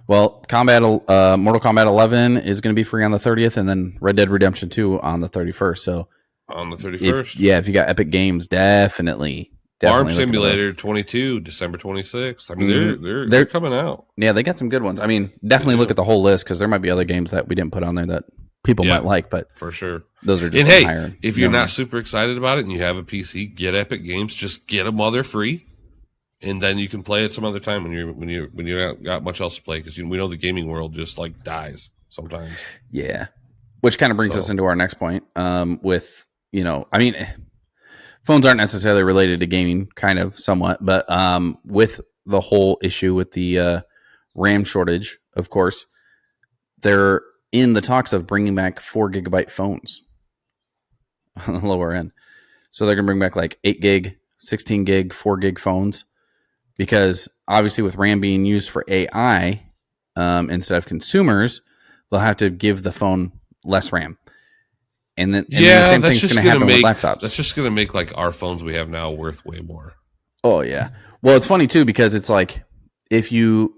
Well, Mortal Kombat 11 is going to be free on the 30th, and then Red Dead Redemption 2 on the 31st. So on the 31st, if you got Epic Games, definitely Farm Simulator 22, December 26th. I mean, they're coming out. Yeah, they got some good ones. I mean, definitely look at the whole list because there might be other games that we didn't put on there that people might like, but for sure, those are just higher. If you're not super excited about it and you have a PC, get Epic Games. Just get them while they're free. And then you can play it some other time when you not got much else to play because we know the gaming world just like dies sometimes. Yeah, which kind of brings us into our next point. With I mean, phones aren't necessarily related to gaming, kind of somewhat, but with the whole issue with the RAM shortage, of course, they're in the talks of bringing back 4 gigabyte phones on the lower end. So they're going to bring back like 8 gig, 16 gig, 4 gig phones, because obviously with RAM being used for AI instead of consumers, they'll have to give the phone less RAM. And then the same thing's going to happen with laptops. That's just going to make like our phones we have now worth way more. Oh yeah. Well, it's funny too, because it's like if you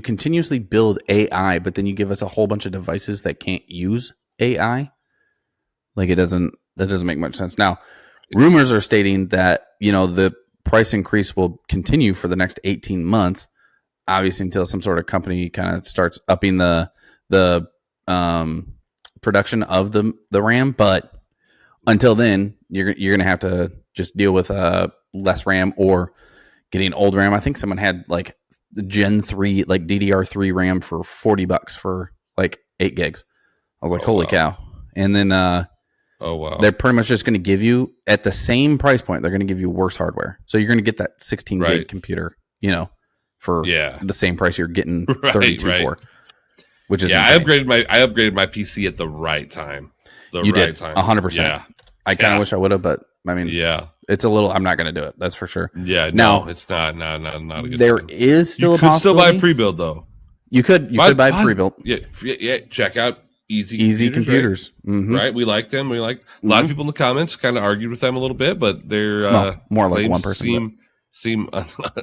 continuously build AI, but then you give us a whole bunch of devices that can't use AI, like that doesn't make much sense. Now, rumors are stating that, the price increase will continue for the next 18 months, obviously until some sort of company kind of starts upping the production of the RAM. But until then, you're going to have to just deal with less RAM or getting old RAM. I think someone had like the Gen 3, like DDR3 RAM for $40 for like 8 gigs. I was like, holy cow. And then they're pretty much just going to give you, at the same price point, they're going to give you worse hardware. So you're going to get that 16 gig computer, for the same price you're getting 32 for. Which is insane. I upgraded my PC at the right time. You did 100%. Yeah. I kind of wish I would have, but I mean, it's a little. I'm not going to do it. That's for sure. Yeah. Now, no, it's not. Not a good there time. Is still a possibility. You could still buy a pre-build though. You could buy pre-built. Yeah. Check out Easy Computers. Right? Mm-hmm. Right? We like them. We like a lot of people in the comments kind of argued with them a little bit, but they're more like one person. Seem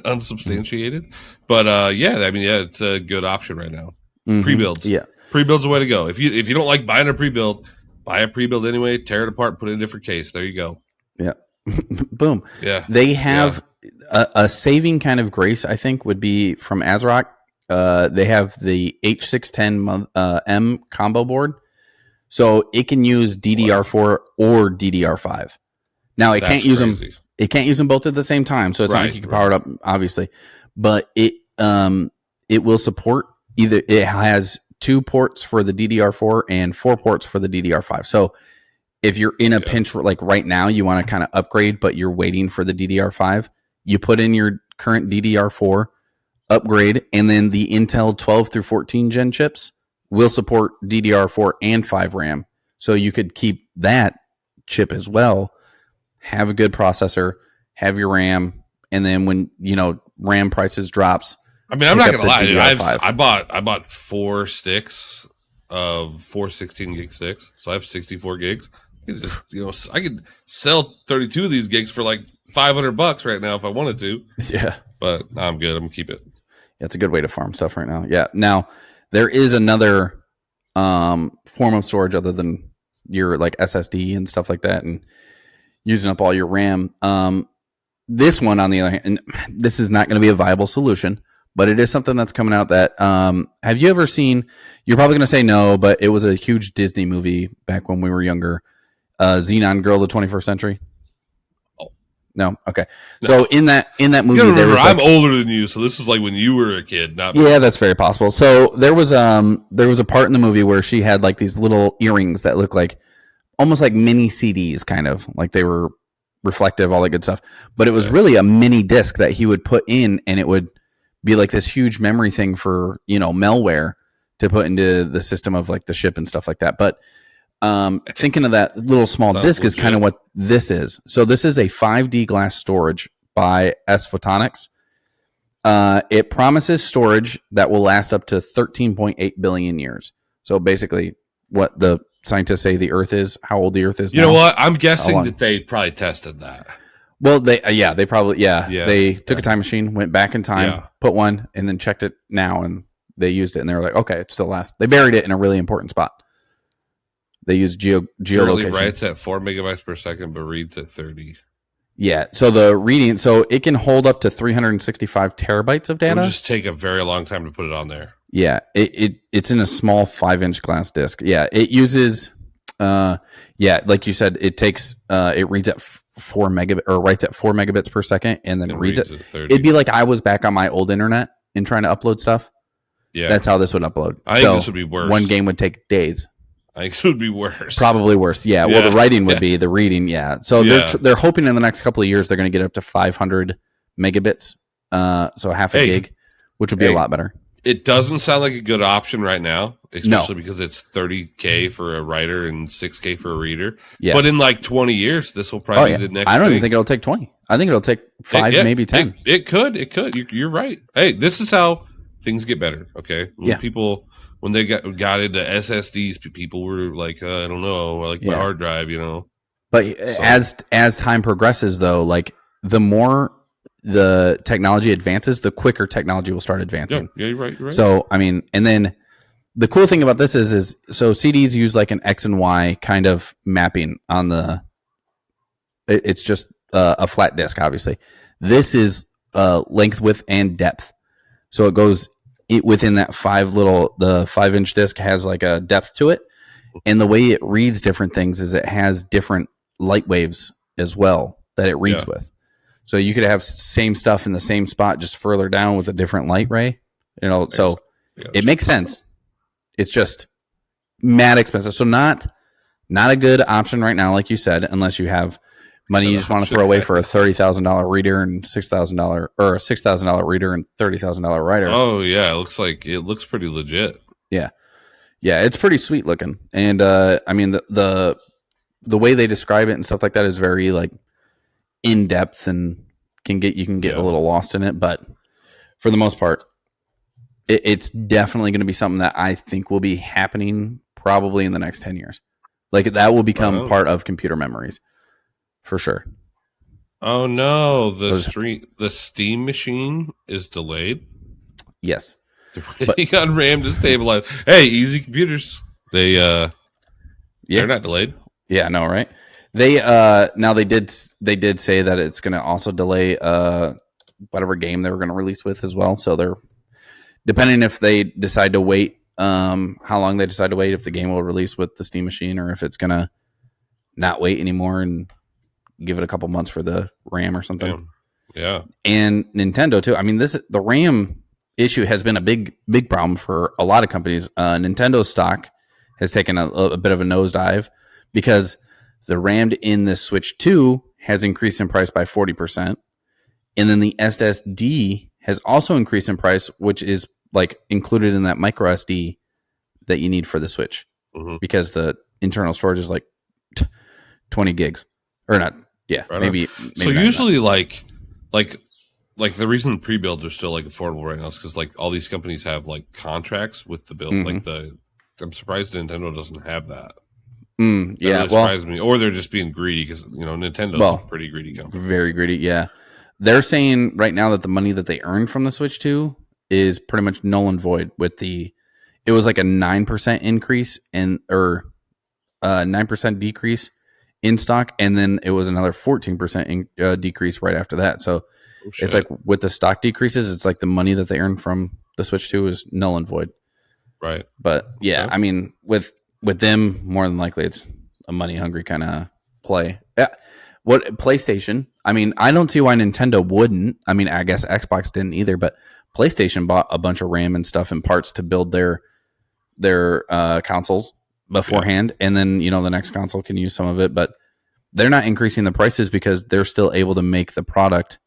unsubstantiated. But it's a good option right now. Mm-hmm. Pre-builds. Yeah. Pre-build's the way to go. If you don't like buying a pre-build, buy a pre-build anyway, tear it apart, put it in a different case. There you go. Yeah. Boom. Yeah. They have a saving kind of grace, I think, would be from ASROCK. They have the H610M Combo Board. So it can use DDR4 or DDR5. Now it can't use them. It can't use them both at the same time. So it's not like you can power it up, obviously. But it will support either. It has 2 ports for the DDR4 and 4 ports for the DDR5. So if you're in a pinch, like right now, you want to kind of upgrade, but you're waiting for the DDR5, you put in your current DDR4, upgrade, and then the Intel 12 through 14 gen chips will support DDR4 and 5 RAM. So you could keep that chip as well, have a good processor, have your RAM, and then when, RAM prices drops, I mean, I'm not gonna lie, dude. I bought 4 sticks of 4 16 gig sticks, so I have 64 gigs. I could sell 32 of these gigs for like $500 right now if I wanted to. Yeah, but I'm good. I'm gonna keep it. Yeah, it's a good way to farm stuff right now. Yeah. Now there is another form of storage other than your like SSD and stuff like that, and using up all your RAM. This one, on the other hand, this is not going to be a viable solution. But it is something that's coming out that, have you ever seen, you're probably going to say no, but it was a huge Disney movie back when we were younger, Xenon Girl of the 21st Century? Oh. No? Okay. No. So in that movie, there was I'm older than you, so this is like when you were a kid. Not yeah, that's very possible. So there was a part in the movie where she had like these little earrings that looked like, almost like mini CDs, kind of, like they were reflective, all that good stuff. But it was really a mini disc that he would put in, and it would be like this huge memory thing for, malware to put into the system of like the ship and stuff like that. But thinking of that little small disc is kind of what this is. So this is a 5D glass storage by S-Photonics. It promises storage that will last up to 13.8 billion years. So basically what the scientists say the Earth is, how old the Earth is now. You know what? I'm guessing that they probably tested that. Well, they probably they took a time machine, went back in time, put one, and then checked it now, and they used it, and they were like, okay, it still lasts. They buried it in a really important spot. They used geolocation. It writes at 4 megabytes per second, but reads at 30. Yeah, so the reading, so it can hold up to 365 terabytes of data. It would just take a very long time to put it on there. Yeah, it's in a small 5-inch glass disc. Yeah, it uses, like you said, it takes, it reads at 4 megabit or writes at 4 megabits per second, and then it reads it. It'd be like I was back on my old internet and trying to upload stuff. Yeah, that's how this would upload. I think this would be worse. One game would take days. I think it would be worse. Probably worse. Yeah. Well, the writing would be the reading. Yeah. So they're hoping in the next couple of years they're going to get up to 500 megabits. So half a gig, which would be a lot better. It doesn't sound like a good option right now, especially No. because it's $30K for a writer and $6K for a reader. Yeah. But in like 20 years, this will probably be the next I don't thing. even think it'll take 20. I think it'll take 5, maybe 10. It could. You're right. Hey, this is how things get better. Okay. When they got into SSDs, people were like, I don't know, like my hard drive, But as time progresses, though, like the more the technology advances, the quicker technology will start advancing. Yeah, you're right. So, I mean, and then the cool thing about this is so CDs use like an X and Y kind of mapping on it's just a flat disk, obviously. This is length, width, and depth. So it goes within that the 5-inch disc has like a depth to it. And the way it reads different things is it has different light waves as well that it reads with. So you could have same stuff in the same spot, just further down with a different light ray. So it makes sense. It's just mad expensive. So not a good option right now, like you said, unless you have money you just want to throw away for a $30,000 reader and $6,000 or a $6,000 reader and $30,000 writer. Oh yeah, it looks pretty legit. Yeah, it's pretty sweet looking, and I mean the way they describe it and stuff like that is very like in depth and you can get a little lost in it, but for the most part, it's definitely going to be something that I think will be happening probably in the next 10 years. Like that will become part of computer memories for sure. Oh no, the Steam machine is delayed. Yes. He got RAM to stabilize. Hey, easy computers. They're not delayed. Yeah, no, right? They now they did say that it's going to also delay whatever game they were going to release with as well. So they're depending if they decide to wait, how long they decide to wait, if the game will release with the Steam machine or if it's going to not wait anymore and give it a couple months for the RAM or something. Yeah. And Nintendo too. I mean, the RAM issue has been a big problem for a lot of companies. Nintendo's stock has taken a bit of a nosedive because the RAM in the Switch 2 has increased in price by 40%. And then the SSD has also increased in price, which is like included in that micro SD that you need for the Switch because the internal storage is like 20 gigs or not. Yeah, right maybe so usually like the reason pre-builds are still like affordable right now is because like all these companies have like contracts with the build. I'm surprised Nintendo doesn't have that. That really surprised me. Or they're just being greedy because Nintendo's a pretty greedy company. Very greedy, yeah. They're saying right now that the money that they earned from the Switch 2 is pretty much null and void it was like a 9% increase or 9% decrease in stock, and then it was another 14% decrease right after that. So it's like with the stock decreases, it's like the money that they earned from the Switch 2 is null and void. Right. But yeah, I mean, with them, more than likely it's a money hungry kind of play. Yeah. What PlayStation? I mean, I don't see why Nintendo wouldn't. I mean, I guess Xbox didn't either, but PlayStation bought a bunch of RAM and stuff and parts to build their consoles beforehand, and then the next console can use some of it, but they're not increasing the prices because they're still able to make the product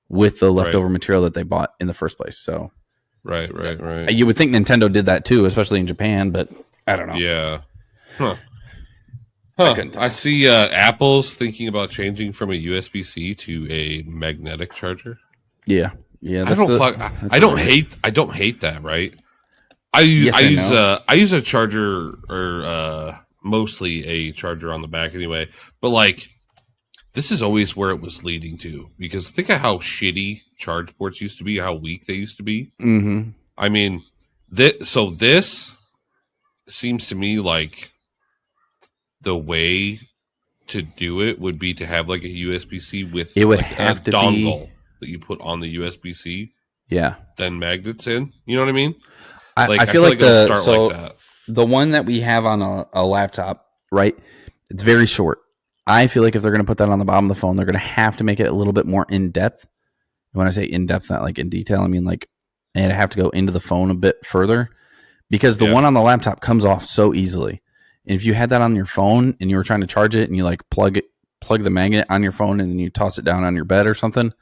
with the leftover material that they bought in the first place. So right. You would think Nintendo did that too, especially in Japan, but I don't know. Yeah. I see Apple's thinking about changing from a USB-C to a magnetic charger. Yeah. I don't hate that, right? I use a charger or mostly a charger on the back anyway, but like this is always where it was leading to, because think of how shitty charge ports used to be, how weak they used to be. Mm-hmm. I mean, this seems to me like the way to do it would be to have like a USB-C with it would like have to dongle that you put on the USB-C. Yeah. Then magnets in. You know what I mean? I feel like the one that we have on a laptop, right? It's very short. I feel like if they're going to put that on the bottom of the phone, they're going to have to make it a little bit more in depth. When I say in depth, not like in detail, I mean like and have to go into the phone a bit further, because the one on the laptop comes off so easily. And if you had that on your phone and you were trying to charge it and you like plug the magnet on your phone and then you toss it down on your bed or something,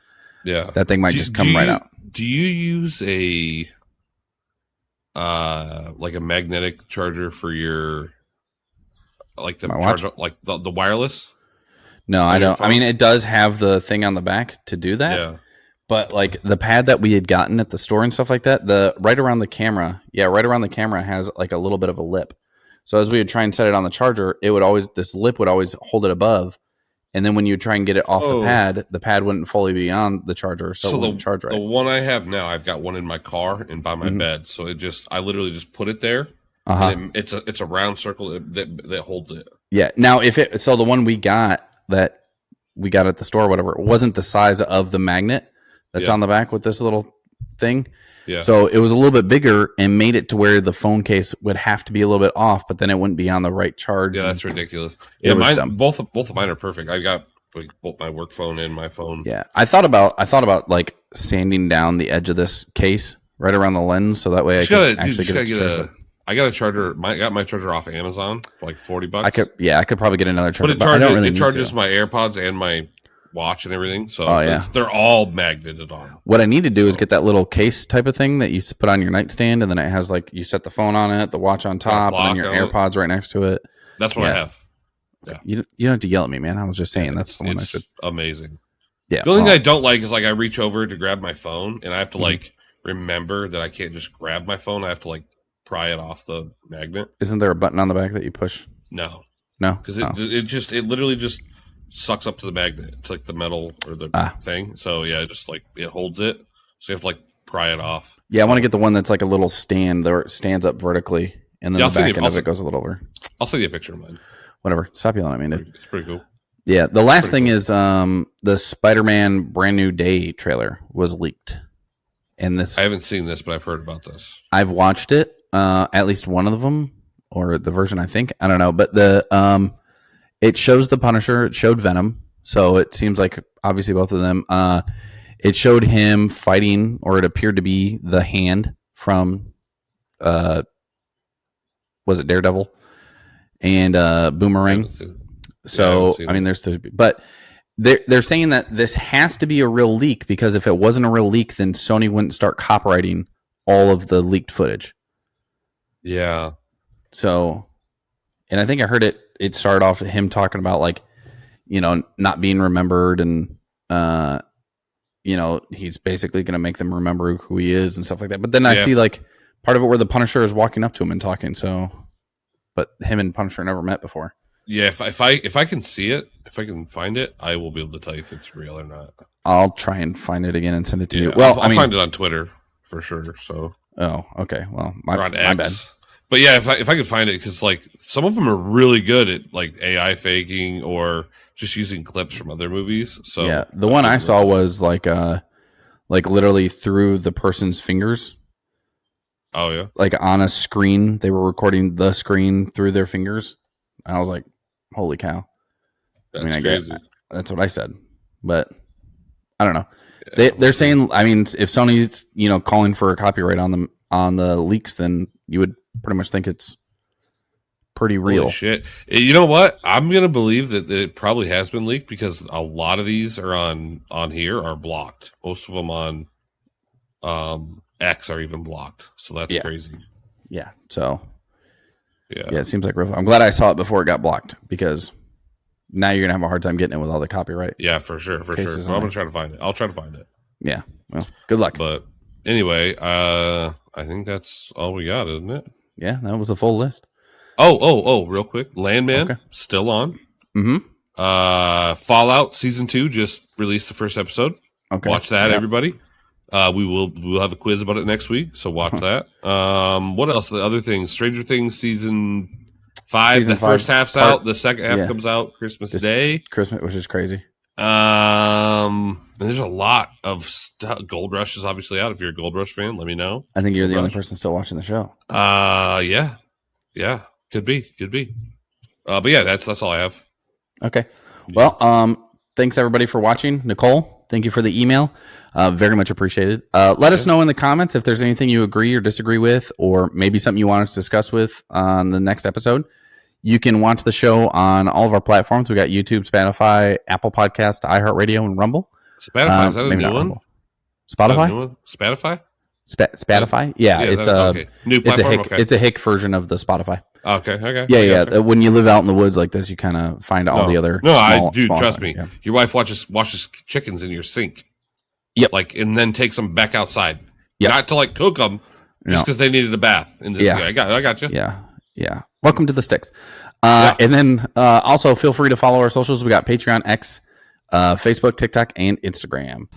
that thing might just come right out. Do you use a like a magnetic charger for your, like the My watch? charger, like the wireless. No, I don't. I mean, it does have the thing on the back to do that. Yeah. But like the pad that we had gotten at the store and stuff like that, the right around the camera has like a little bit of a lip. So as we would try and set it on the charger, this lip would always hold it above. And then when you try and get it off the pad wouldn't fully be on the charger, so it wouldn't charge right. The one I have now, I've got one in my car and by my bed. So I literally just put it there. And it's a round circle that holds it. Yeah. Now the one we got at the store, or whatever, it wasn't the size of the magnet that's on the back with this little thing. Yeah. So it was a little bit bigger and made it to where the phone case would have to be a little bit off, but then it wouldn't be on the right charge. Yeah, that's ridiculous. Yeah, both of mine are perfect. I got both my work phone and my phone. Yeah, I thought about like sanding down the edge of this case right around the lens, so that way I could actually get it. I got a charger. I got my charger off Amazon for like $40. I could probably get another charger. But it charges my AirPods and my watch and everything. So they're all magneted on. What I need to do is get that little case type of thing that you put on your nightstand, and then it has like you set the phone on it, the watch on top, and then your AirPods right next to it. That's what I have. Yeah, you don't have to yell at me, man. I was just saying that's the one I should. Amazing. Yeah. The only thing I don't like is like I reach over to grab my phone, and I have to like remember that I can't just grab my phone. I have to like pry it off the magnet. Isn't there a button on the back that you push? No, because it literally just sucks up to the magnet. It's like the metal or the thing. So yeah, it holds it. So you have to like pry it off. Yeah, I want to get the one that's like a little stand where it stands up vertically, and then the back end of it goes a little over. I'll send you a picture of mine. Whatever. Stop yelling at me, dude. It's pretty cool. Yeah, the last thing is the Spider-Man Brand New Day trailer was leaked. And I haven't seen this, but I've heard about this. I've watched it, at least one of them, or the version I think. I don't know, but it shows the Punisher, it showed Venom, so it seems like obviously both of them. It showed him fighting, or it appeared to be the Hand from was it Daredevil? And Boomerang. So I mean, but they're saying that this has to be a real leak, because if it wasn't a real leak, then Sony wouldn't start copyrighting all of the leaked footage. Yeah. So, and I think I heard it started off with him talking about like, not being remembered, and he's basically going to make them remember who he is and stuff like that. But then I see like part of it where the Punisher is walking up to him and talking. So. But him and Punisher never met before. Yeah, if I can see it, if I can find it, I will be able to tell you if it's real or not. I'll try and find it again and send it to you. Well, I'll find it on Twitter for sure. So. Oh, okay. Well, my bad. But yeah, if I could find it, because like some of them are really good at like AI faking or just using clips from other movies. So yeah, the one I saw was like literally through the person's fingers. Oh yeah, like on a screen, they were recording the screen through their fingers. I was like, "Holy cow!" That's crazy. That's what I said, but I don't know. Yeah, they're saying, I mean, if Sony's calling for a copyright on the leaks, then you would pretty much think it's pretty real. Holy shit! You know what? I'm gonna believe that it probably has been leaked, because a lot of these are on here are blocked. Most of them on X are even blocked, so that's crazy. Yeah. So. Yeah, it seems like real. I'm glad I saw it before it got blocked, because now you're gonna have a hard time getting it with all the copyright. Yeah, for sure. So I'm gonna try to find it. I'll try to find it. Yeah. Well, good luck. But anyway, I think that's all we got, isn't it? Yeah, that was a full list. Oh, real quick. Landman still on. Mm-hmm. Fallout Season 2 just released the first episode. Okay. Watch that, everybody. We'll have a quiz about it next week, so watch that. What else? The other things: Stranger Things Season 5. The first half's out. The second half comes out Christmas Day. Which is crazy. And there's a lot of stuff. Gold Rush is obviously out. If you're a Gold Rush fan, let me know. I think you're the only person still watching the show. Yeah, could be. But yeah, that's all I have. Okay. Well, thanks everybody for watching. Nicole, thank you for the email. Very much appreciated. Let us know in the comments if there's anything you agree or disagree with, or maybe something you want us to discuss with on the next episode. You can watch the show on all of our platforms. We got YouTube, Spotify, Apple Podcast, iHeartRadio, and Rumble. Spotify, is that a new one? Spotify? Spotify? Spotify? Yeah, it's a new platform. it's a hick version of the Spotify. Okay. Yeah. When you live out in the woods like this, you kind of find all the other. I do. Trust me. Yeah. Your wife washes chickens in your sink. Yep. And then takes them back outside. Yep. Not to cook them, just because they needed a bath. I got you. Yeah. Welcome to the sticks. And then also feel free to follow our socials. We got Patreon, X, Facebook, TikTok, and Instagram.